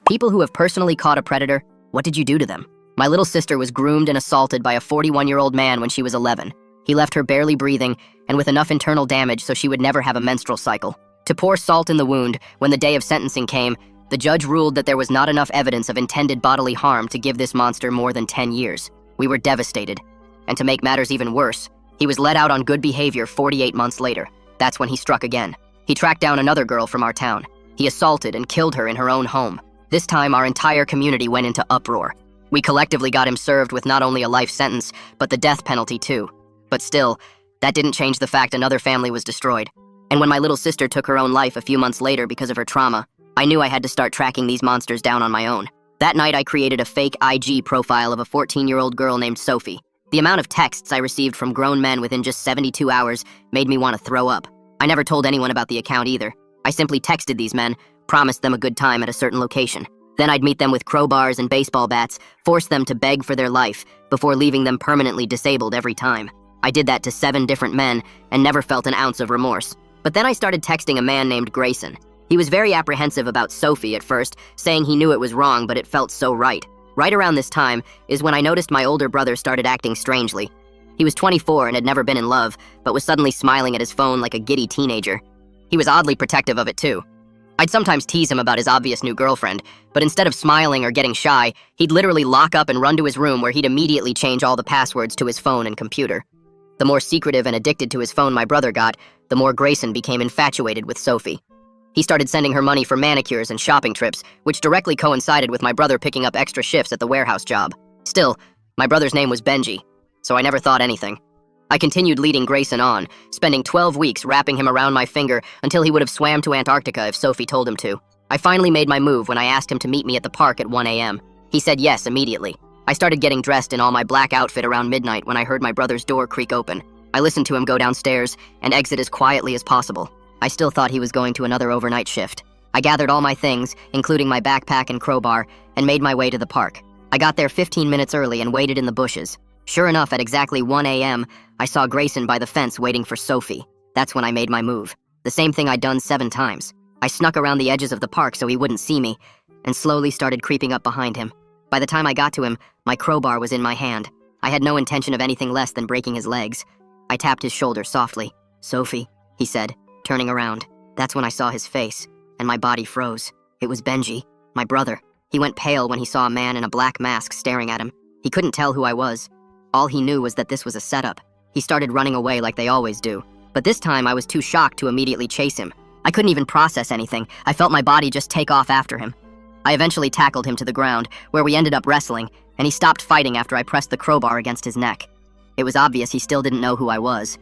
People who have personally caught a predator, what did you do to them? My little sister was groomed and assaulted by a 41-year-old man when she was 11. He left her barely breathing and with enough internal damage so she would never have a menstrual cycle. To pour salt in the wound, when the day of sentencing came, the judge ruled that there was not enough evidence of intended bodily harm to give this monster more than 10 years. We were devastated. And to make matters even worse, he was let out on good behavior 48 months later. That's when he struck again. He tracked down another girl from our town. He assaulted and killed her in her own home. This time, our entire community went into uproar. We collectively got him served with not only a life sentence, but the death penalty too. But still, that didn't change the fact another family was destroyed. And when my little sister took her own life a few months later because of her trauma, I knew I had to start tracking these monsters down on my own. That night, I created a fake IG profile of a 14-year-old girl named Sophie. The amount of texts I received from grown men within just 72 hours made me want to throw up. I never told anyone about the account either. I simply texted these men, promised them a good time at a certain location. Then I'd meet them with crowbars and baseball bats, force them to beg for their life, before leaving them permanently disabled every time. I did that to 7 different men and never felt an ounce of remorse. But then I started texting a man named Grayson. He was very apprehensive about Sophie at first, saying he knew it was wrong, but it felt so right. Right around this time is when I noticed my older brother started acting strangely. He was 24 and had never been in love, but was suddenly smiling at his phone like a giddy teenager. He was oddly protective of it too. I'd sometimes tease him about his obvious new girlfriend, but instead of smiling or getting shy, he'd literally lock up and run to his room where he'd immediately change all the passwords to his phone and computer. The more secretive and addicted to his phone my brother got, the more Grayson became infatuated with Sophie. He started sending her money for manicures and shopping trips, which directly coincided with my brother picking up extra shifts at the warehouse job. Still, my brother's name was Benji, so I never thought anything. I continued leading Grayson on, spending 12 weeks wrapping him around my finger until he would have swam to Antarctica if Sophie told him to. I finally made my move when I asked him to meet me at the park at 1 a.m. He said yes immediately. I started getting dressed in all my black outfit around midnight when I heard my brother's door creak open. I listened to him go downstairs and exit as quietly as possible. I still thought he was going to another overnight shift. I gathered all my things, including my backpack and crowbar, and made my way to the park. I got there 15 minutes early and waited in the bushes. Sure enough, at exactly 1 a.m., I saw Grayson by the fence waiting for Sophie. That's when I made my move. The same thing I'd done 7 times. I snuck around the edges of the park so he wouldn't see me, and slowly started creeping up behind him. By the time I got to him, my crowbar was in my hand. I had no intention of anything less than breaking his legs. I tapped his shoulder softly. "Sophie," he said, turning around. That's when I saw his face, and my body froze. It was Benji, my brother. He went pale when he saw a man in a black mask staring at him. He couldn't tell who I was. All he knew was that this was a setup. He started running away like they always do. But this time I was too shocked to immediately chase him. I couldn't even process anything. I felt my body just take off after him. I eventually tackled him to the ground, where we ended up wrestling, and he stopped fighting after I pressed the crowbar against his neck. It was obvious he still didn't know who I was.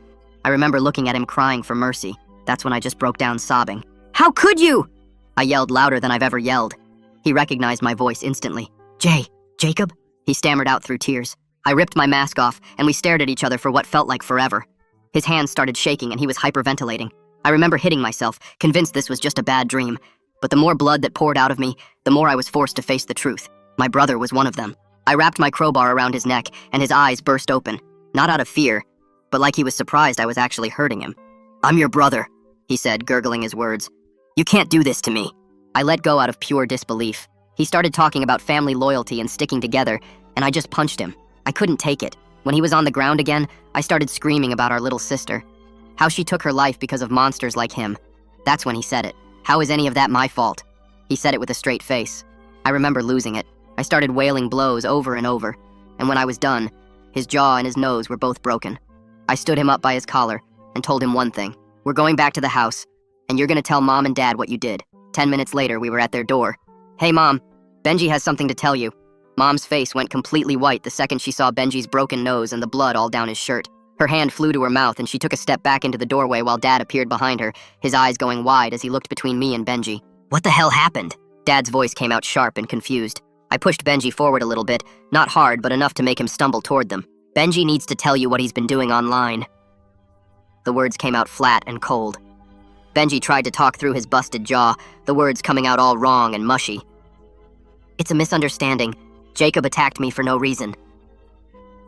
I remember looking at him crying for mercy. That's when I just broke down sobbing. "How could you?" I yelled louder than I've ever yelled. He recognized my voice instantly. Jacob? He stammered out through tears. I ripped my mask off, and we stared at each other for what felt like forever. His hands started shaking, and he was hyperventilating. I remember hitting myself, convinced this was just a bad dream. But the more blood that poured out of me, the more I was forced to face the truth. My brother was one of them. I wrapped my crowbar around his neck, and his eyes burst open. Not out of fear, but like he was surprised I was actually hurting him. "I'm your brother," he said, gurgling his words. "You can't do this to me." I let go out of pure disbelief. He started talking about family loyalty and sticking together, and I just punched him. I couldn't take it. When he was on the ground again, I started screaming about our little sister. How she took her life because of monsters like him. That's when he said it. "How is any of that my fault?" He said it with a straight face. I remember losing it. I started wailing blows over and over, and when I was done, his jaw and his nose were both broken. I stood him up by his collar and told him one thing. "We're going back to the house, and you're gonna tell Mom and Dad what you did." 10 minutes later, we were at their door. "Hey, Mom, Benji has something to tell you." Mom's face went completely white the second she saw Benji's broken nose and the blood all down his shirt. Her hand flew to her mouth, and she took a step back into the doorway while Dad appeared behind her, his eyes going wide as he looked between me and Benji. "What the hell happened?" Dad's voice came out sharp and confused. I pushed Benji forward a little bit, not hard, but enough to make him stumble toward them. "Benji needs to tell you what he's been doing online." The words came out flat and cold. Benji tried to talk through his busted jaw, the words coming out all wrong and mushy. "It's a misunderstanding. Jacob attacked me for no reason."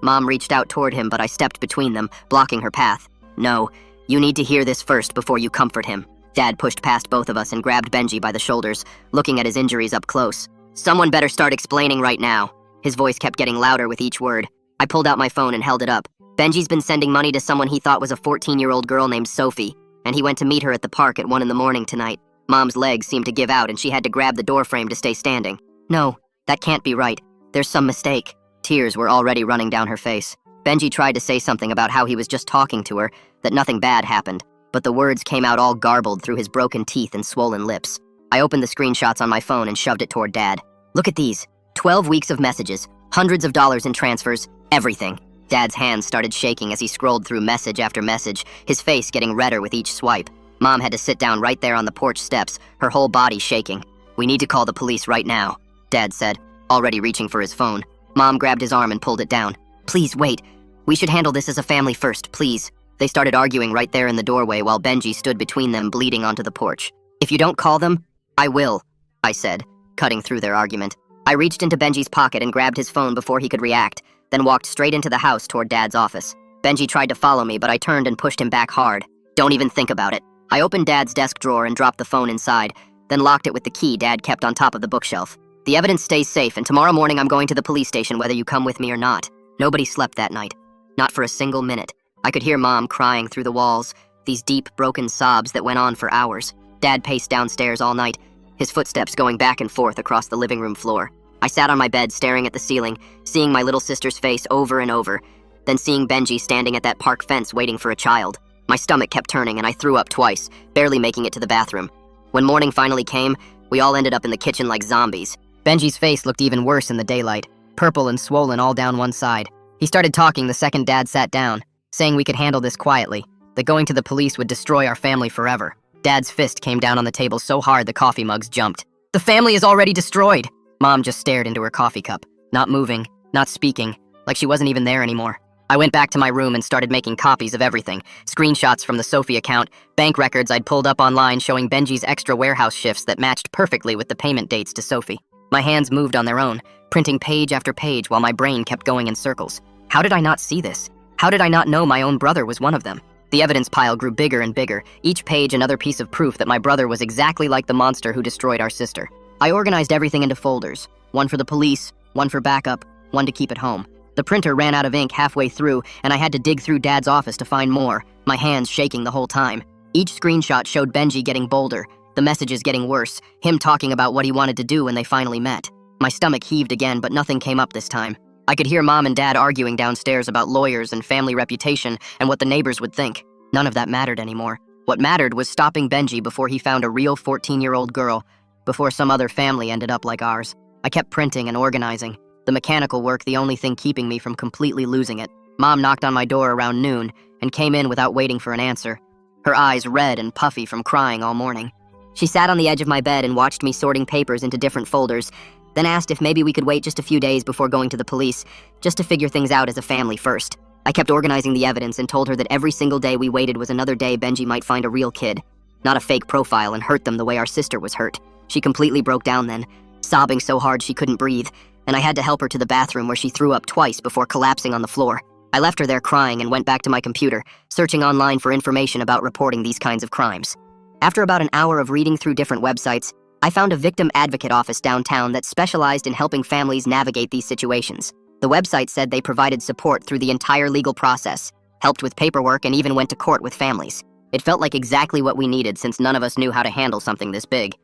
Mom reached out toward him, but I stepped between them, blocking her path. "No, you need to hear this first before you comfort him." Dad pushed past both of us and grabbed Benji by the shoulders, looking at his injuries up close. Someone better start explaining right now. His voice kept getting louder with each word. I pulled out my phone and held it up. Benji's been sending money to someone he thought was a 14-year-old girl named Sophie, and he went to meet her at the park at 1 in the morning tonight. Mom's legs seemed to give out and she had to grab the doorframe to stay standing. No, that can't be right. There's some mistake. Tears were already running down her face. Benji tried to say something about how he was just talking to her, that nothing bad happened, but the words came out all garbled through his broken teeth and swollen lips. I opened the screenshots on my phone and shoved it toward Dad. Look at these. 12 weeks of messages, hundreds of dollars in transfers, everything. Dad's hands started shaking as he scrolled through message after message, his face getting redder with each swipe. Mom had to sit down right there on the porch steps, her whole body shaking. "We need to call the police right now," Dad said, already reaching for his phone. Mom grabbed his arm and pulled it down. "Please wait. We should handle this as a family first, please." They started arguing right there in the doorway while Benji stood between them, bleeding onto the porch. "If you don't call them, I will," I said, cutting through their argument. I reached into Benji's pocket and grabbed his phone before he could react, then walked straight into the house toward Dad's office. Benji tried to follow me, but I turned and pushed him back hard. "Don't even think about it." I opened Dad's desk drawer and dropped the phone inside, then locked it with the key Dad kept on top of the bookshelf. "The evidence stays safe, and tomorrow morning I'm going to the police station whether you come with me or not." Nobody slept that night. Not for a single minute. I could hear Mom crying through the walls, these deep, broken sobs that went on for hours. Dad paced downstairs all night, his footsteps going back and forth across the living room floor. I sat on my bed staring at the ceiling, seeing my little sister's face over and over, then seeing Benji standing at that park fence waiting for a child. My stomach kept turning and I threw up twice, barely making it to the bathroom. When morning finally came, we all ended up in the kitchen like zombies. Benji's face looked even worse in the daylight, purple and swollen all down one side. He started talking the second Dad sat down, saying we could handle this quietly, that going to the police would destroy our family forever. Dad's fist came down on the table so hard the coffee mugs jumped. "The family is already destroyed!" Mom just stared into her coffee cup, not moving, not speaking, like she wasn't even there anymore. I went back to my room and started making copies of everything. Screenshots from the Sophie account, bank records I'd pulled up online showing Benji's extra warehouse shifts that matched perfectly with the payment dates to Sophie. My hands moved on their own, printing page after page while my brain kept going in circles. How did I not see this? How did I not know my own brother was one of them? The evidence pile grew bigger and bigger, each page another piece of proof that my brother was exactly like the monster who destroyed our sister. I organized everything into folders, one for the police, one for backup, one to keep at home. The printer ran out of ink halfway through, and I had to dig through Dad's office to find more, my hands shaking the whole time. Each screenshot showed Benji getting bolder, the messages getting worse, him talking about what he wanted to do when they finally met. My stomach heaved again, but nothing came up this time. I could hear Mom and Dad arguing downstairs about lawyers and family reputation and what the neighbors would think. None of that mattered anymore. What mattered was stopping Benji before he found a real 14-year-old girl, before some other family ended up like ours. I kept printing and organizing, the mechanical work the only thing keeping me from completely losing it. Mom knocked on my door around noon and came in without waiting for an answer, her eyes red and puffy from crying all morning. She sat on the edge of my bed and watched me sorting papers into different folders, then asked if maybe we could wait just a few days before going to the police, just to figure things out as a family first. I kept organizing the evidence and told her that every single day we waited was another day Benji might find a real kid, not a fake profile, and hurt them the way our sister was hurt. She completely broke down then, sobbing so hard she couldn't breathe, and I had to help her to the bathroom where she threw up twice before collapsing on the floor. I left her there crying and went back to my computer, searching online for information about reporting these kinds of crimes. After about an hour of reading through different websites, I found a victim advocate office downtown that specialized in helping families navigate these situations. The website said they provided support through the entire legal process, helped with paperwork, and even went to court with families. It felt like exactly what we needed since none of us knew how to handle something this big.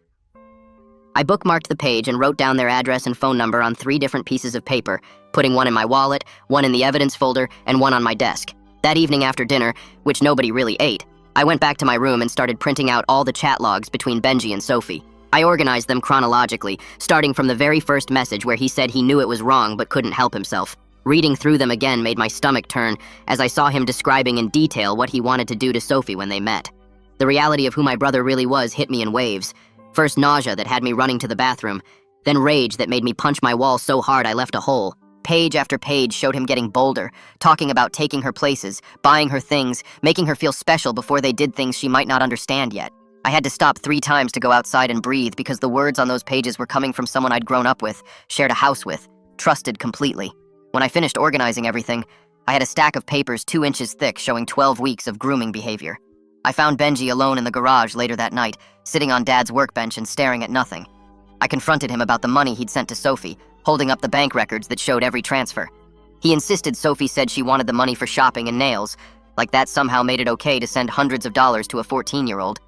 I bookmarked the page and wrote down their address and phone number on 3 different pieces of paper, putting one in my wallet, one in the evidence folder, and one on my desk. That evening after dinner, which nobody really ate, I went back to my room and started printing out all the chat logs between Benji and Sophie. I organized them chronologically, starting from the very first message where he said he knew it was wrong but couldn't help himself. Reading through them again made my stomach turn as I saw him describing in detail what he wanted to do to Sophie when they met. The reality of who my brother really was hit me in waves. First nausea that had me running to the bathroom, then rage that made me punch my wall so hard I left a hole. Page after page showed him getting bolder, talking about taking her places, buying her things, making her feel special before they did things she might not understand yet. I had to stop 3 times to go outside and breathe because the words on those pages were coming from someone I'd grown up with, shared a house with, trusted completely. When I finished organizing everything, I had a stack of papers 2 inches thick showing 12 weeks of grooming behavior. I found Benji alone in the garage later that night, sitting on Dad's workbench and staring at nothing. I confronted him about the money he'd sent to Sophie, holding up the bank records that showed every transfer. He insisted Sophie said she wanted the money for shopping and nails, like that somehow made it okay to send hundreds of dollars to a 14-year-old.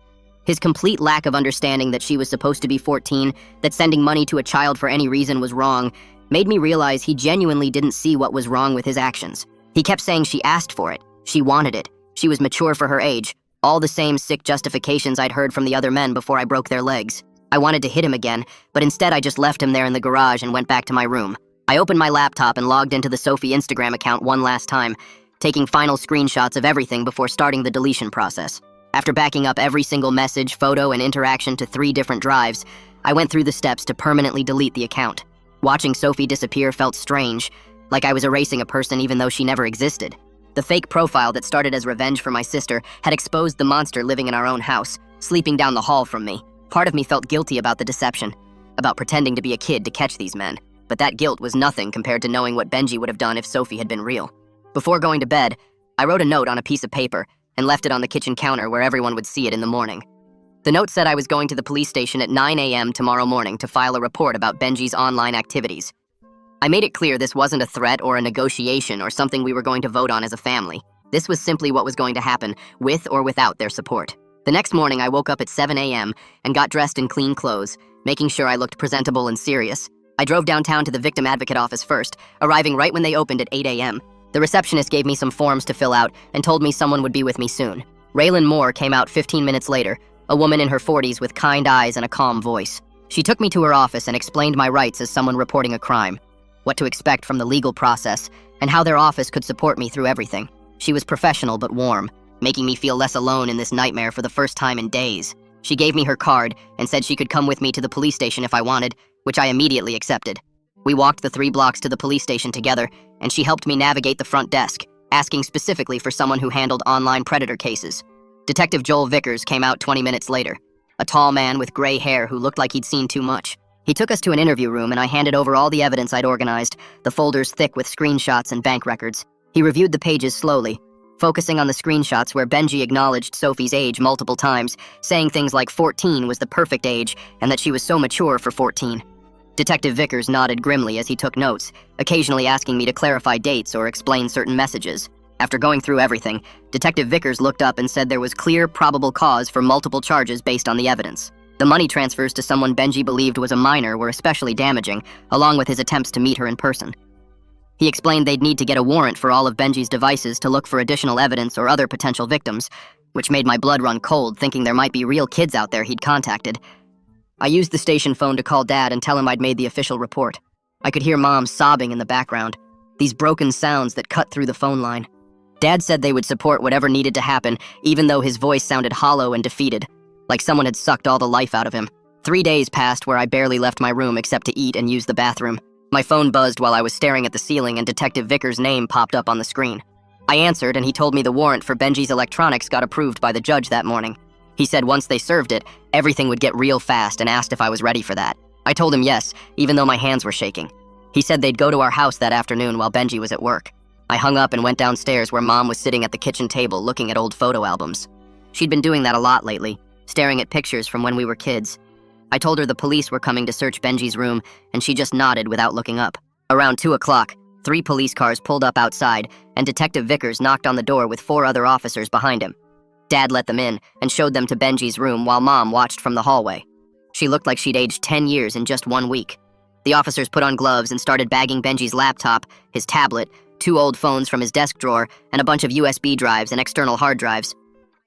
His complete lack of understanding that she was supposed to be 14, that sending money to a child for any reason was wrong, made me realize he genuinely didn't see what was wrong with his actions. He kept saying she asked for it, she wanted it, she was mature for her age, all the same sick justifications I'd heard from the other men before I broke their legs. I wanted to hit him again, but instead I just left him there in the garage and went back to my room. I opened my laptop and logged into the Sophie Instagram account one last time, taking final screenshots of everything before starting the deletion process. After backing up every single message, photo, and interaction to 3 different drives, I went through the steps to permanently delete the account. Watching Sophie disappear felt strange, like I was erasing a person even though she never existed. The fake profile that started as revenge for my sister had exposed the monster living in our own house, sleeping down the hall from me. Part of me felt guilty about the deception, about pretending to be a kid to catch these men. But that guilt was nothing compared to knowing what Benji would have done if Sophie had been real. Before going to bed, I wrote a note on a piece of paper and left it on the kitchen counter where everyone would see it in the morning. The note said I was going to the police station at 9 a.m. tomorrow morning to file a report about Benji's online activities. I made it clear this wasn't a threat or a negotiation or something we were going to vote on as a family. This was simply what was going to happen, with or without their support. The next morning, I woke up at 7 a.m. and got dressed in clean clothes, making sure I looked presentable and serious. I drove downtown to the victim advocate office first, arriving right when they opened at 8 a.m. The receptionist gave me some forms to fill out and told me someone would be with me soon. Raylan Moore came out 15 minutes later, a woman in her 40s with kind eyes and a calm voice. She took me to her office and explained my rights as someone reporting a crime, what to expect from the legal process, and how their office could support me through everything. She was professional but warm, making me feel less alone in this nightmare for the first time in days. She gave me her card and said she could come with me to the police station if I wanted, which I immediately accepted. We walked the 3 blocks to the police station together, and she helped me navigate the front desk, asking specifically for someone who handled online predator cases. Detective Joel Vickers came out 20 minutes later, a tall man with gray hair who looked like he'd seen too much. He took us to an interview room and I handed over all the evidence I'd organized, the folders thick with screenshots and bank records. He reviewed the pages slowly, focusing on the screenshots where Benji acknowledged Sophie's age multiple times, saying things like 14 was the perfect age and that she was so mature for 14. Detective Vickers nodded grimly as he took notes, occasionally asking me to clarify dates or explain certain messages. After going through everything, Detective Vickers looked up and said there was clear, probable cause for multiple charges based on the evidence. The money transfers to someone Benji believed was a minor were especially damaging, along with his attempts to meet her in person. He explained they'd need to get a warrant for all of Benji's devices to look for additional evidence or other potential victims, which made my blood run cold thinking there might be real kids out there he'd contacted. I used the station phone to call Dad and tell him I'd made the official report. I could hear Mom sobbing in the background, these broken sounds that cut through the phone line. Dad said they would support whatever needed to happen, even though his voice sounded hollow and defeated, like someone had sucked all the life out of him. 3 days passed where I barely left my room except to eat and use the bathroom. My phone buzzed while I was staring at the ceiling and Detective Vickers' name popped up on the screen. I answered and he told me the warrant for Benji's electronics got approved by the judge that morning. He said once they served it, everything would get real fast and asked if I was ready for that. I told him yes, even though my hands were shaking. He said they'd go to our house that afternoon while Benji was at work. I hung up and went downstairs where Mom was sitting at the kitchen table looking at old photo albums. She'd been doing that a lot lately, staring at pictures from when we were kids. I told her the police were coming to search Benji's room, and she just nodded without looking up. Around 2 o'clock, 3 police cars pulled up outside, and Detective Vickers knocked on the door with 4 other officers behind him. Dad let them in and showed them to Benji's room while Mom watched from the hallway. She looked like she'd aged 10 years in just 1 week. The officers put on gloves and started bagging Benji's laptop, his tablet, 2 old phones from his desk drawer, and a bunch of USB drives and external hard drives.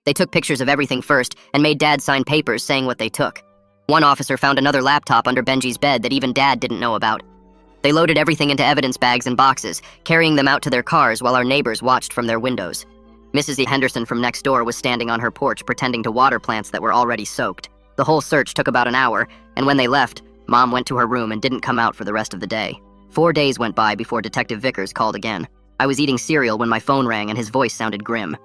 They took pictures of everything first and made Dad sign papers saying what they took. One officer found another laptop under Benji's bed that even Dad didn't know about. They loaded everything into evidence bags and boxes, carrying them out to their cars while our neighbors watched from their windows. Mrs. E. Henderson from next door was standing on her porch pretending to water plants that were already soaked. The whole search took about an hour, and when they left, Mom went to her room and didn't come out for the rest of the day. 4 days went by before Detective Vickers called again. I was eating cereal when my phone rang and his voice sounded grim.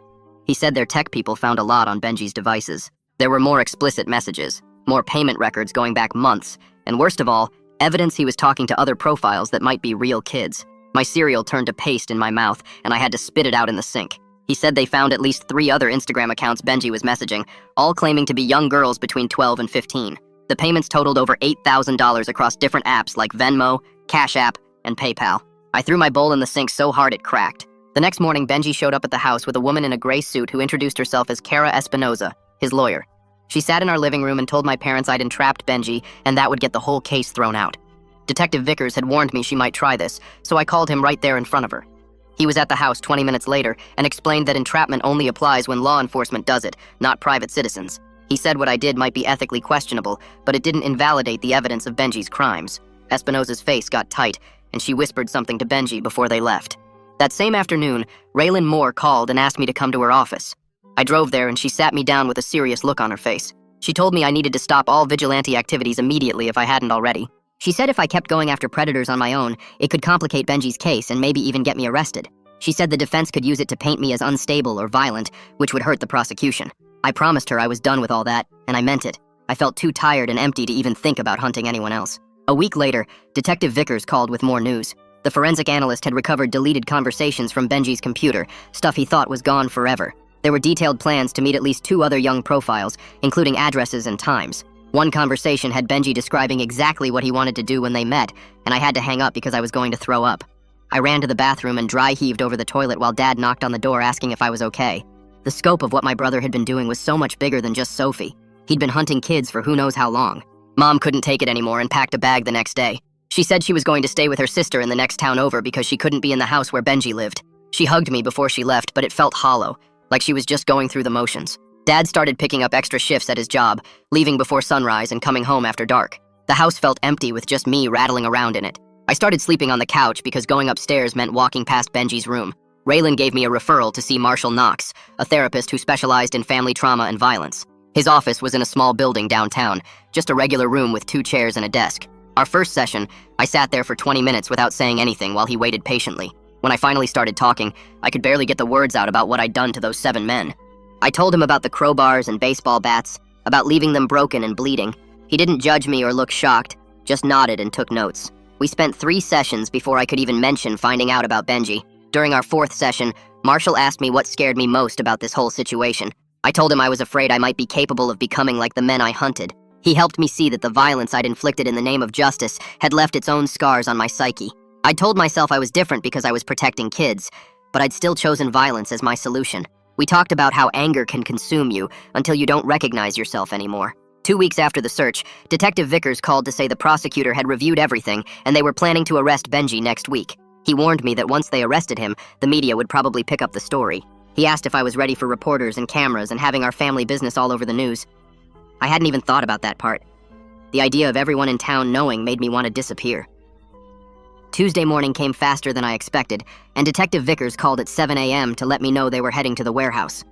He said their tech people found a lot on Benji's devices. There were more explicit messages, more payment records going back months, and worst of all, evidence he was talking to other profiles that might be real kids. My cereal turned to paste in my mouth, and I had to spit it out in the sink. He said they found at least 3 other Instagram accounts Benji was messaging, all claiming to be young girls between 12 and 15. The payments totaled over $8,000 across different apps like Venmo, Cash App, and PayPal. I threw my bowl in the sink so hard it cracked. The next morning, Benji showed up at the house with a woman in a gray suit who introduced herself as Cara Espinoza, his lawyer. She sat in our living room and told my parents I'd entrapped Benji, and that would get the whole case thrown out. Detective Vickers had warned me she might try this, so I called him right there in front of her. He was at the house 20 minutes later and explained that entrapment only applies when law enforcement does it, not private citizens. He said what I did might be ethically questionable, but it didn't invalidate the evidence of Benji's crimes. Espinoza's face got tight, and she whispered something to Benji before they left. That same afternoon, Raylan Moore called and asked me to come to her office. I drove there and she sat me down with a serious look on her face. She told me I needed to stop all vigilante activities immediately if I hadn't already. She said if I kept going after predators on my own, it could complicate Benji's case and maybe even get me arrested. She said the defense could use it to paint me as unstable or violent, which would hurt the prosecution. I promised her I was done with all that, and I meant it. I felt too tired and empty to even think about hunting anyone else. A week later, Detective Vickers called with more news. The forensic analyst had recovered deleted conversations from Benji's computer, stuff he thought was gone forever. There were detailed plans to meet at least 2 other young profiles, including addresses and times. One conversation had Benji describing exactly what he wanted to do when they met, and I had to hang up because I was going to throw up. I ran to the bathroom and dry-heaved over the toilet while Dad knocked on the door asking if I was okay. The scope of what my brother had been doing was so much bigger than just Sophie. He'd been hunting kids for who knows how long. Mom couldn't take it anymore and packed a bag the next day. She said she was going to stay with her sister in the next town over because she couldn't be in the house where Benji lived. She hugged me before she left, but it felt hollow, like she was just going through the motions. Dad started picking up extra shifts at his job, leaving before sunrise and coming home after dark. The house felt empty with just me rattling around in it. I started sleeping on the couch because going upstairs meant walking past Benji's room. Raylan gave me a referral to see Marshall Knox, a therapist who specialized in family trauma and violence. His office was in a small building downtown, just a regular room with 2 chairs and a desk. Our first session, I sat there for 20 minutes without saying anything while he waited patiently. When I finally started talking, I could barely get the words out about what I'd done to those 7 men. I told him about the crowbars and baseball bats, about leaving them broken and bleeding. He didn't judge me or look shocked, just nodded and took notes. We spent 3 sessions before I could even mention finding out about Benji. During our 4th session, Marshall asked me what scared me most about this whole situation. I told him I was afraid I might be capable of becoming like the men I hunted. He helped me see that the violence I'd inflicted in the name of justice had left its own scars on my psyche. I told myself I was different because I was protecting kids, but I'd still chosen violence as my solution. We talked about how anger can consume you until you don't recognize yourself anymore. 2 weeks after the search, Detective Vickers called to say the prosecutor had reviewed everything and they were planning to arrest Benji next week. He warned me that once they arrested him, the media would probably pick up the story. He asked if I was ready for reporters and cameras and having our family business all over the news. I hadn't even thought about that part. The idea of everyone in town knowing made me want to disappear. Tuesday morning came faster than I expected, and Detective Vickers called at 7 a.m. to let me know they were heading to the warehouse.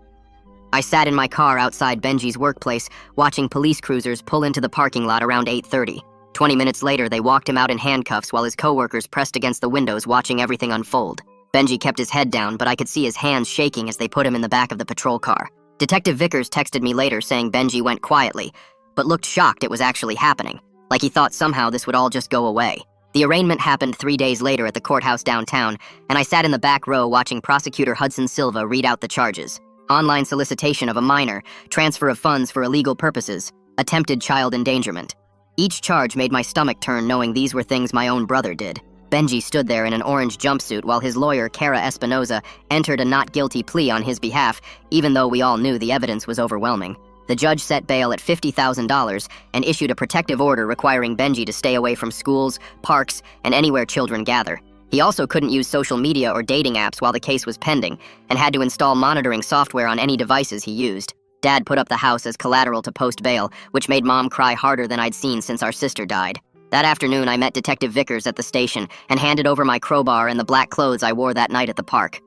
I sat in my car outside Benji's workplace, watching police cruisers pull into the parking lot around 8:30. 20 minutes later, they walked him out in handcuffs while his coworkers pressed against the windows watching everything unfold. Benji kept his head down, but I could see his hands shaking as they put him in the back of the patrol car. Detective Vickers texted me later saying Benji went quietly, but looked shocked it was actually happening, like he thought somehow this would all just go away. The arraignment happened 3 days later at the courthouse downtown, and I sat in the back row watching Prosecutor Hudson Silva read out the charges. Online solicitation of a minor, transfer of funds for illegal purposes, attempted child endangerment. Each charge made my stomach turn knowing these were things my own brother did. Benji stood there in an orange jumpsuit while his lawyer, Cara Espinoza, entered a not guilty plea on his behalf, even though we all knew the evidence was overwhelming. The judge set bail at $50,000 and issued a protective order requiring Benji to stay away from schools, parks, and anywhere children gather. He also couldn't use social media or dating apps while the case was pending, and had to install monitoring software on any devices he used. Dad put up the house as collateral to post bail, which made Mom cry harder than I'd seen since our sister died. That afternoon, I met Detective Vickers at the station and handed over my crowbar and the black clothes I wore that night at the park.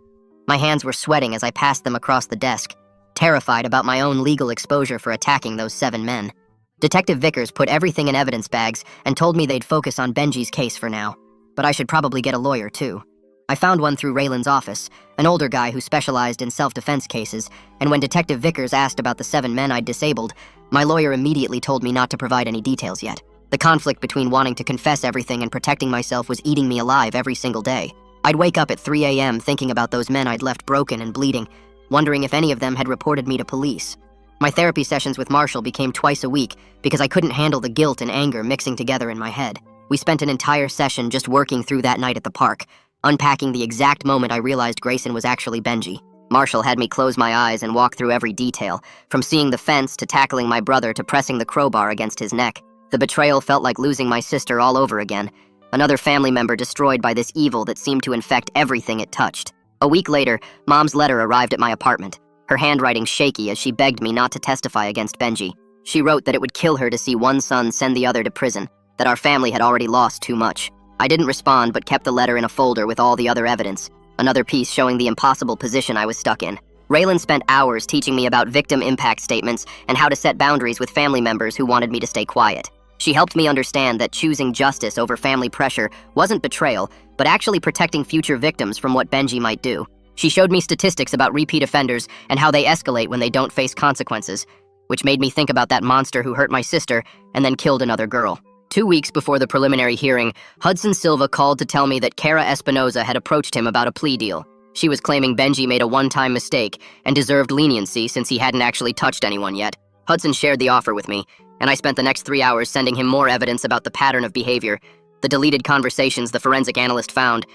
My hands were sweating as I passed them across the desk, terrified about my own legal exposure for attacking those 7 men. Detective Vickers put everything in evidence bags and told me they'd focus on Benji's case for now, but I should probably get a lawyer too. I found one through Raylan's office, an older guy who specialized in self-defense cases, and when Detective Vickers asked about the 7 men I'd disabled, my lawyer immediately told me not to provide any details yet. The conflict between wanting to confess everything and protecting myself was eating me alive every single day. I'd wake up at 3 a.m. thinking about those men I'd left broken and bleeding, wondering if any of them had reported me to police. My therapy sessions with Marshall became twice a week because I couldn't handle the guilt and anger mixing together in my head. We spent an entire session just working through that night at the park, unpacking the exact moment I realized Grayson was actually Benji. Marshall had me close my eyes and walk through every detail, from seeing the fence to tackling my brother to pressing the crowbar against his neck. The betrayal felt like losing my sister all over again, another family member destroyed by this evil that seemed to infect everything it touched. A week later, Mom's letter arrived at my apartment, her handwriting shaky as she begged me not to testify against Benji. She wrote that it would kill her to see one son send the other to prison, that our family had already lost too much. I didn't respond but kept the letter in a folder with all the other evidence, another piece showing the impossible position I was stuck in. Raylan spent hours teaching me about victim impact statements and how to set boundaries with family members who wanted me to stay quiet. She helped me understand that choosing justice over family pressure wasn't betrayal, but actually protecting future victims from what Benji might do. She showed me statistics about repeat offenders and how they escalate when they don't face consequences, which made me think about that monster who hurt my sister and then killed another girl. 2 weeks before the preliminary hearing, Hudson Silva called to tell me that Kara Espinoza had approached him about a plea deal. She was claiming Benji made a one-time mistake and deserved leniency since he hadn't actually touched anyone yet. Hudson shared the offer with me, and I spent the next 3 hours sending him more evidence about the pattern of behavior, the deleted conversations the forensic analyst found,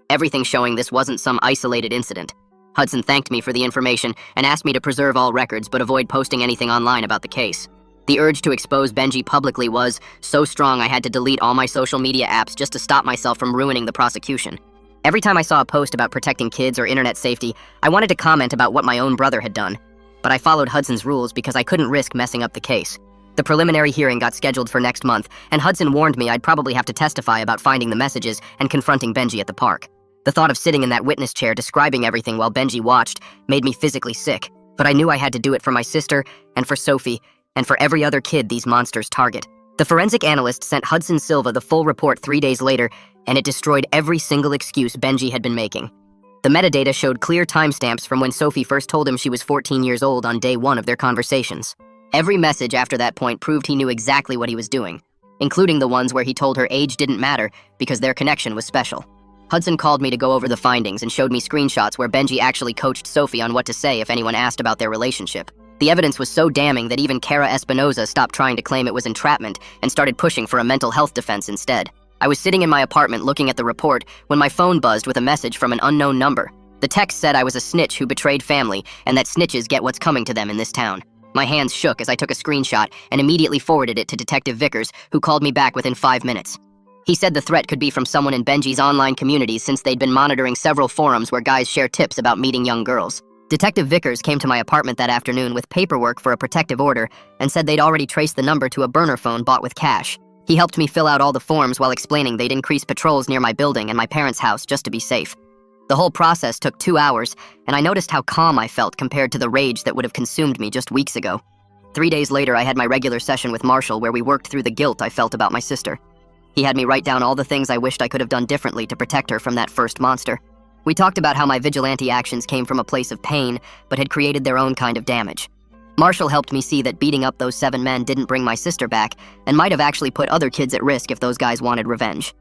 everything showing this wasn't some isolated incident. Hudson thanked me for the information and asked me to preserve all records but avoid posting anything online about the case. The urge to expose Benji publicly was so strong I had to delete all my social media apps just to stop myself from ruining the prosecution. Every time I saw a post about protecting kids or internet safety, I wanted to comment about what my own brother had done. But I followed Hudson's rules because I couldn't risk messing up the case. The preliminary hearing got scheduled for next month, and Hudson warned me I'd probably have to testify about finding the messages and confronting Benji at the park. The thought of sitting in that witness chair describing everything while Benji watched made me physically sick, but I knew I had to do it for my sister and for Sophie and for every other kid these monsters target. The forensic analyst sent Hudson Silva the full report 3 days later, and it destroyed every single excuse Benji had been making. The metadata showed clear timestamps from when Sophie first told him she was 14 years old on day 1 of their conversations. Every message after that point proved he knew exactly what he was doing, including the ones where he told her age didn't matter because their connection was special. Hudson called me to go over the findings and showed me screenshots where Benji actually coached Sophie on what to say if anyone asked about their relationship. The evidence was so damning that even Kara Espinoza stopped trying to claim it was entrapment and started pushing for a mental health defense instead. I was sitting in my apartment looking at the report when my phone buzzed with a message from an unknown number. The text said I was a snitch who betrayed family and that snitches get what's coming to them in this town. My hands shook as I took a screenshot and immediately forwarded it to Detective Vickers, who called me back within 5 minutes. He said the threat could be from someone in Benji's online community since they'd been monitoring several forums where guys share tips about meeting young girls. Detective Vickers came to my apartment that afternoon with paperwork for a protective order and said they'd already traced the number to a burner phone bought with cash. He helped me fill out all the forms while explaining they'd increase patrols near my building and my parents' house just to be safe. The whole process took 2 hours, and I noticed how calm I felt compared to the rage that would have consumed me just weeks ago. 3 days later, I had my regular session with Marshall where we worked through the guilt I felt about my sister. He had me write down all the things I wished I could have done differently to protect her from that first monster. We talked about how my vigilante actions came from a place of pain, but had created their own kind of damage. Marshall helped me see that beating up those 7 men didn't bring my sister back, and might have actually put other kids at risk if those guys wanted revenge.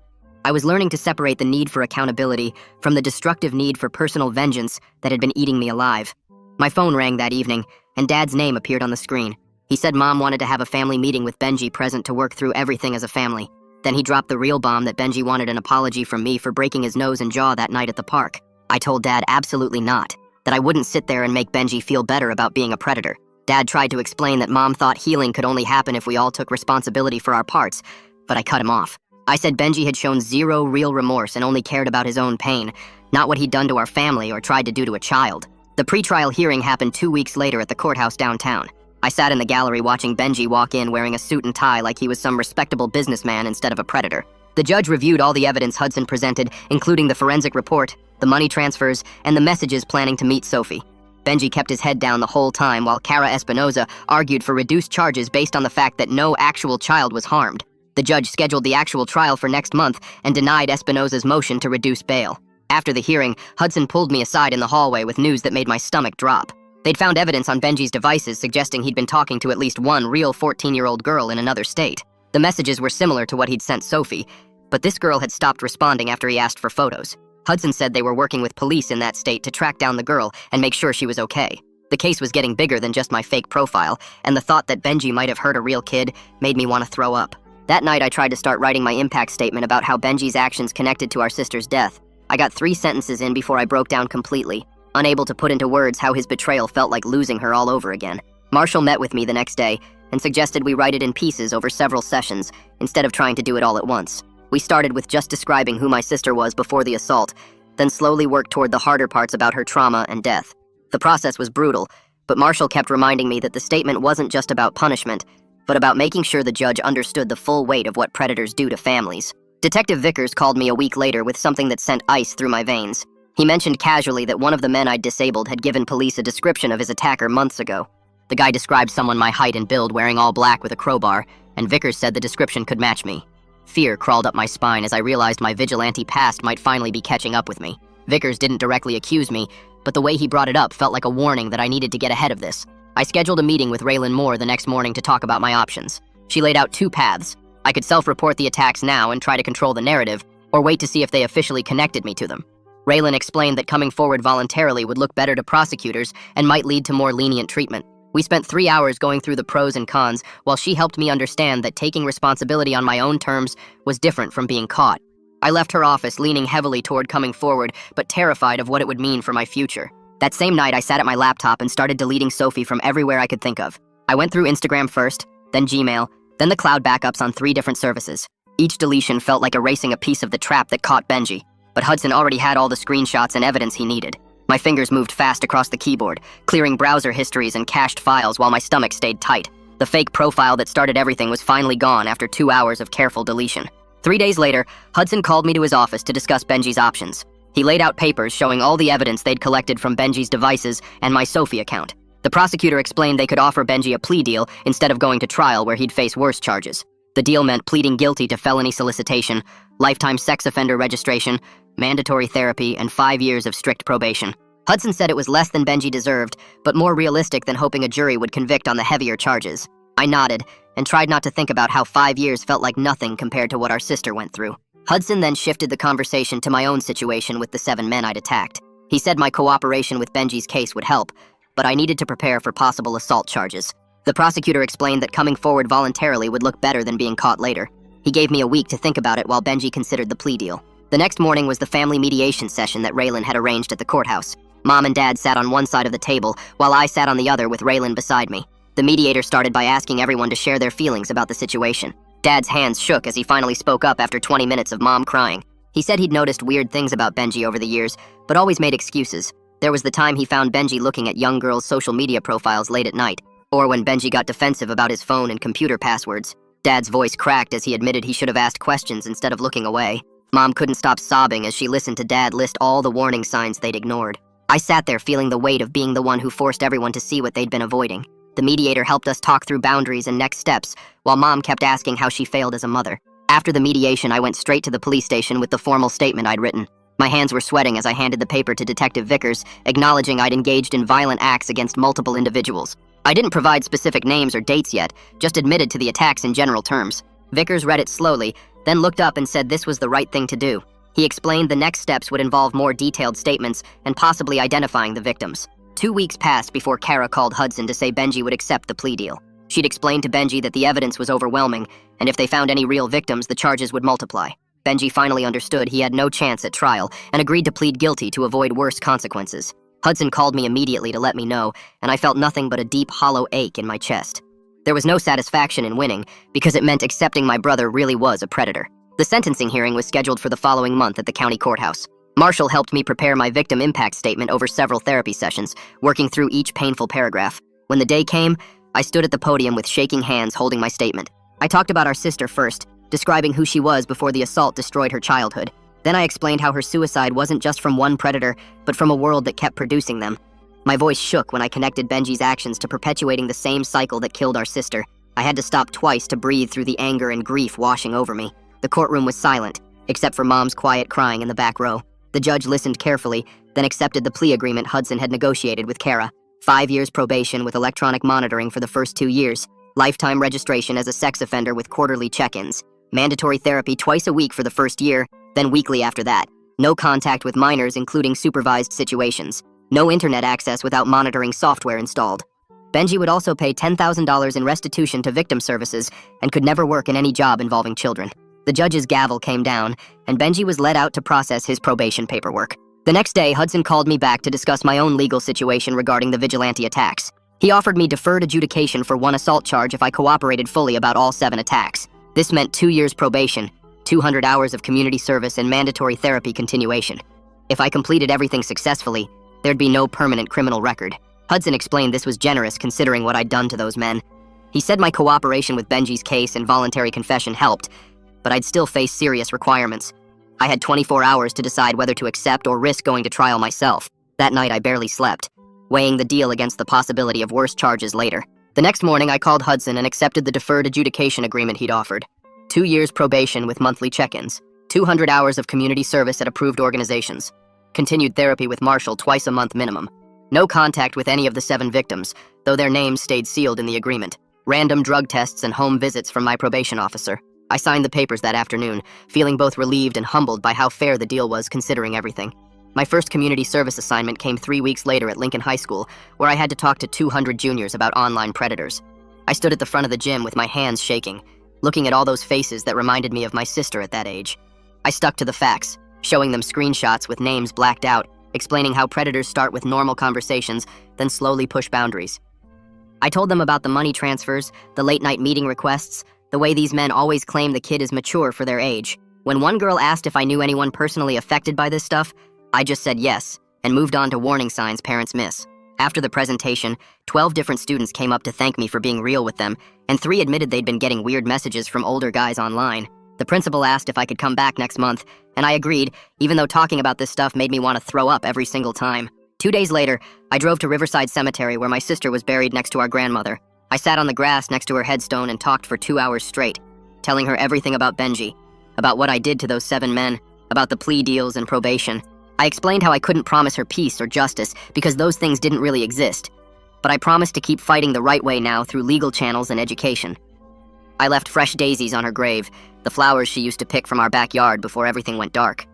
I was learning to separate the need for accountability from the destructive need for personal vengeance that had been eating me alive. My phone rang that evening, and Dad's name appeared on the screen. He said Mom wanted to have a family meeting with Benji present to work through everything as a family. Then he dropped the real bomb that Benji wanted an apology from me for breaking his nose and jaw that night at the park. I told Dad absolutely not, that I wouldn't sit there and make Benji feel better about being a predator. Dad tried to explain that Mom thought healing could only happen if we all took responsibility for our parts, but I cut him off. I said Benji had shown zero real remorse and only cared about his own pain, not what he'd done to our family or tried to do to a child. The pretrial hearing happened 2 weeks later at the courthouse downtown. I sat in the gallery watching Benji walk in wearing a suit and tie like he was some respectable businessman instead of a predator. The judge reviewed all the evidence Hudson presented, including the forensic report, the money transfers, and the messages planning to meet Sophie. Benji kept his head down the whole time while Kara Espinoza argued for reduced charges based on the fact that no actual child was harmed. The judge scheduled the actual trial for next month and denied Espinoza's motion to reduce bail. After the hearing, Hudson pulled me aside in the hallway with news that made my stomach drop. They'd found evidence on Benji's devices suggesting he'd been talking to at least one real 14-year-old girl in another state. The messages were similar to what he'd sent Sophie, but this girl had stopped responding after he asked for photos. Hudson said they were working with police in that state to track down the girl and make sure she was okay. The case was getting bigger than just my fake profile, and the thought that Benji might have hurt a real kid made me want to throw up. That night, I tried to start writing my impact statement about how Benji's actions connected to our sister's death. I got 3 sentences in before I broke down completely, unable to put into words how his betrayal felt like losing her all over again. Marshall met with me the next day and suggested we write it in pieces over several sessions instead of trying to do it all at once. We started with just describing who my sister was before the assault, then slowly worked toward the harder parts about her trauma and death. The process was brutal, but Marshall kept reminding me that the statement wasn't just about punishment, but about making sure the judge understood the full weight of what predators do to families. Detective Vickers called me a week later with something that sent ice through my veins. He mentioned casually that one of the men I'd disabled had given police a description of his attacker months ago. The guy described someone my height and build wearing all black with a crowbar, and Vickers said the description could match me. Fear crawled up my spine as I realized my vigilante past might finally be catching up with me. Vickers didn't directly accuse me, but the way he brought it up felt like a warning that I needed to get ahead of this. I scheduled a meeting with Raylan Moore the next morning to talk about my options. She laid out 2 paths. I could self-report the attacks now and try to control the narrative, or wait to see if they officially connected me to them. Raylan explained that coming forward voluntarily would look better to prosecutors and might lead to more lenient treatment. We spent 3 hours going through the pros and cons, while she helped me understand that taking responsibility on my own terms was different from being caught. I left her office leaning heavily toward coming forward, but terrified of what it would mean for my future. That same night, I sat at my laptop and started deleting Sophie from everywhere I could think of. I went through Instagram first, then Gmail, then the cloud backups on 3 different services. Each deletion felt like erasing a piece of the trap that caught Benji, but Hudson already had all the screenshots and evidence he needed. My fingers moved fast across the keyboard, clearing browser histories and cached files while my stomach stayed tight. The fake profile that started everything was finally gone after 2 hours of careful deletion. 3 days later, Hudson called me to his office to discuss Benji's options. He laid out papers showing all the evidence they'd collected from Benji's devices and my Sophie account. The prosecutor explained they could offer Benji a plea deal instead of going to trial where he'd face worse charges. The deal meant pleading guilty to felony solicitation, lifetime sex offender registration, mandatory therapy, and 5 years of strict probation. Hudson said it was less than Benji deserved, but more realistic than hoping a jury would convict on the heavier charges. I nodded and tried not to think about how 5 years felt like nothing compared to what our sister went through. Hudson then shifted the conversation to my own situation with the 7 men I'd attacked. He said my cooperation with Benji's case would help, but I needed to prepare for possible assault charges. The prosecutor explained that coming forward voluntarily would look better than being caught later. He gave me a week to think about it while Benji considered the plea deal. The next morning was the family mediation session that Raylan had arranged at the courthouse. Mom and Dad sat on one side of the table, while I sat on the other with Raylan beside me. The mediator started by asking everyone to share their feelings about the situation. Dad's hands shook as he finally spoke up after 20 minutes of Mom crying. He said he'd noticed weird things about Benji over the years, but always made excuses. There was the time he found Benji looking at young girls' social media profiles late at night, or when Benji got defensive about his phone and computer passwords. Dad's voice cracked as he admitted he should have asked questions instead of looking away. Mom couldn't stop sobbing as she listened to Dad list all the warning signs they'd ignored. I sat there feeling the weight of being the one who forced everyone to see what they'd been avoiding. The mediator helped us talk through boundaries and next steps, while Mom kept asking how she failed as a mother. After the mediation, I went straight to the police station with the formal statement I'd written. My hands were sweating as I handed the paper to Detective Vickers, acknowledging I'd engaged in violent acts against multiple individuals. I didn't provide specific names or dates yet, just admitted to the attacks in general terms. Vickers read it slowly, then looked up and said this was the right thing to do. He explained the next steps would involve more detailed statements and possibly identifying the victims. 2 weeks passed before Kara called Hudson to say Benji would accept the plea deal. She'd explained to Benji that the evidence was overwhelming, and if they found any real victims, the charges would multiply. Benji finally understood he had no chance at trial and agreed to plead guilty to avoid worse consequences. Hudson called me immediately to let me know, and I felt nothing but a deep, hollow ache in my chest. There was no satisfaction in winning, because it meant accepting my brother really was a predator. The sentencing hearing was scheduled for the following month at the county courthouse. Marshall helped me prepare my victim impact statement over several therapy sessions, working through each painful paragraph. When the day came, I stood at the podium with shaking hands holding my statement. I talked about our sister first, describing who she was before the assault destroyed her childhood. Then I explained how her suicide wasn't just from one predator, but from a world that kept producing them. My voice shook when I connected Benji's actions to perpetuating the same cycle that killed our sister. I had to stop twice to breathe through the anger and grief washing over me. The courtroom was silent, except for Mom's quiet crying in the back row. The judge listened carefully, then accepted the plea agreement Hudson had negotiated with Kara. 5 years probation with electronic monitoring for the first 2 years, lifetime registration as a sex offender with quarterly check-ins, mandatory therapy twice a week for the first year, then weekly after that, no contact with minors including supervised situations. No internet access without monitoring software installed. Benji would also pay $10,000 in restitution to victim services and could never work in any job involving children. The judge's gavel came down, and Benji was let out to process his probation paperwork. The next day, Hudson called me back to discuss my own legal situation regarding the vigilante attacks. He offered me deferred adjudication for one assault charge if I cooperated fully about all 7 attacks. This meant 2 years probation, 200 hours of community service, and mandatory therapy continuation. If I completed everything successfully, there'd be no permanent criminal record. Hudson explained this was generous considering what I'd done to those men. He said my cooperation with Benji's case and voluntary confession helped, but I'd still face serious requirements. I had 24 hours to decide whether to accept or risk going to trial myself. That night I barely slept, weighing the deal against the possibility of worse charges later. The next morning I called Hudson and accepted the deferred adjudication agreement he'd offered. 2 years probation with monthly check-ins, 200 hours of community service at approved organizations, continued therapy with Marshall twice a month minimum, no contact with any of the 7 victims, though their names stayed sealed in the agreement, random drug tests and home visits from my probation officer. I signed the papers that afternoon, feeling both relieved and humbled by how fair the deal was considering everything. My first community service assignment came 3 weeks later at Lincoln High School, where I had to talk to 200 juniors about online predators. I stood at the front of the gym with my hands shaking, looking at all those faces that reminded me of my sister at that age. I stuck to the facts, showing them screenshots with names blacked out, explaining how predators start with normal conversations, then slowly push boundaries. I told them about the money transfers, the late-night meeting requests, the way these men always claim the kid is mature for their age. When one girl asked if I knew anyone personally affected by this stuff, I just said yes, and moved on to warning signs parents miss. After the presentation, 12 different students came up to thank me for being real with them, and 3 admitted they'd been getting weird messages from older guys online. The principal asked if I could come back next month, and I agreed, even though talking about this stuff made me want to throw up every single time. 2 days later, I drove to Riverside Cemetery where my sister was buried next to our grandmother. I sat on the grass next to her headstone and talked for 2 hours straight, telling her everything about Benji, about what I did to those 7 men, about the plea deals and probation. I explained how I couldn't promise her peace or justice because those things didn't really exist, but I promised to keep fighting the right way now through legal channels and education. I left fresh daisies on her grave, the flowers she used to pick from our backyard before everything went dark.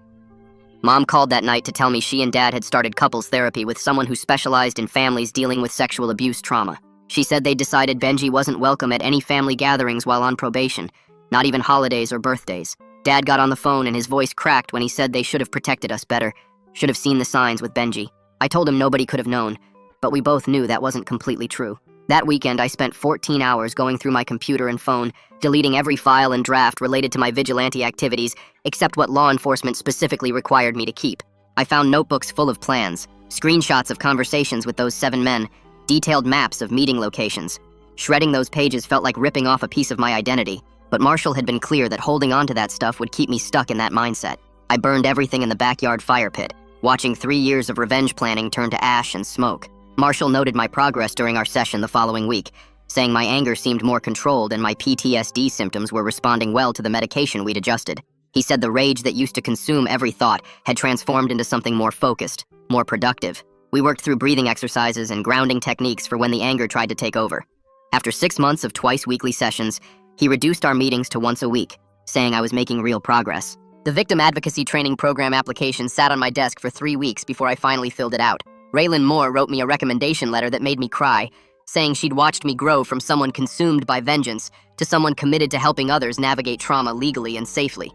Mom called that night to tell me she and Dad had started couples therapy with someone who specialized in families dealing with sexual abuse trauma. She said they decided Benji wasn't welcome at any family gatherings while on probation, not even holidays or birthdays. Dad got on the phone and his voice cracked when he said they should have protected us better, should have seen the signs with Benji. I told him nobody could have known, but we both knew that wasn't completely true. That weekend, I spent 14 hours going through my computer and phone, deleting every file and draft related to my vigilante activities, except what law enforcement specifically required me to keep. I found notebooks full of plans, screenshots of conversations with those 7 men, detailed maps of meeting locations. Shredding those pages felt like ripping off a piece of my identity, but Marshall had been clear that holding on to that stuff would keep me stuck in that mindset. I burned everything in the backyard fire pit, watching 3 years of revenge planning turn to ash and smoke. Marshall noted my progress during our session the following week, saying my anger seemed more controlled and my PTSD symptoms were responding well to the medication we'd adjusted. He said the rage that used to consume every thought had transformed into something more focused, more productive. We worked through breathing exercises and grounding techniques for when the anger tried to take over. After 6 months of twice-weekly sessions, he reduced our meetings to once a week, saying I was making real progress. The Victim Advocacy Training Program application sat on my desk for 3 weeks before I finally filled it out. Raylan Moore wrote me a recommendation letter that made me cry, saying she'd watched me grow from someone consumed by vengeance to someone committed to helping others navigate trauma legally and safely.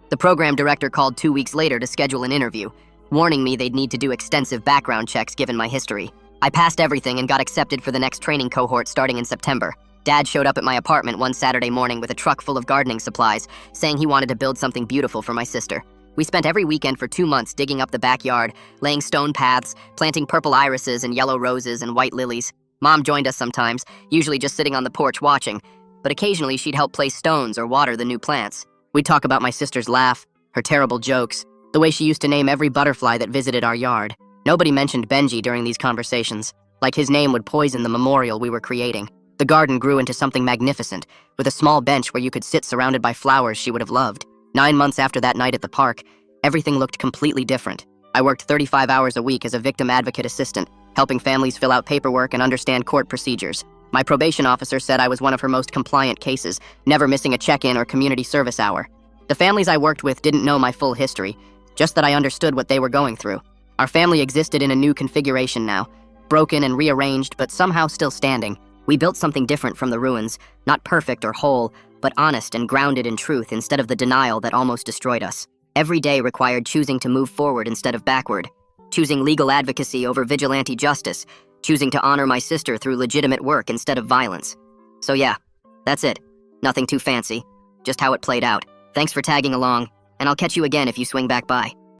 The program director called 2 weeks later to schedule an interview, warning me they'd need to do extensive background checks given my history. I passed everything and got accepted for the next training cohort starting in September. Dad showed up at my apartment one Saturday morning with a truck full of gardening supplies, saying he wanted to build something beautiful for my sister. We spent every weekend for 2 months digging up the backyard, laying stone paths, planting purple irises and yellow roses and white lilies. Mom joined us sometimes, usually just sitting on the porch watching, but occasionally she'd help place stones or water the new plants. We'd talk about my sister's laugh, her terrible jokes, the way she used to name every butterfly that visited our yard. Nobody mentioned Benji during these conversations, like his name would poison the memorial we were creating. The garden grew into something magnificent, with a small bench where you could sit surrounded by flowers she would have loved. 9 months after that night at the park, everything looked completely different. I worked 35 hours a week as a victim advocate assistant, helping families fill out paperwork and understand court procedures. My probation officer said I was one of her most compliant cases, never missing a check-in or community service hour. The families I worked with didn't know my full history, just that I understood what they were going through. Our family existed in a new configuration now, broken and rearranged, but somehow still standing. We built something different from the ruins, not perfect or whole, but honest and grounded in truth instead of the denial that almost destroyed us. Every day required choosing to move forward instead of backward, choosing legal advocacy over vigilante justice, choosing to honor my sister through legitimate work instead of violence. So yeah, that's it. Nothing too fancy, just how it played out. Thanks for tagging along, and I'll catch you again if you swing back by.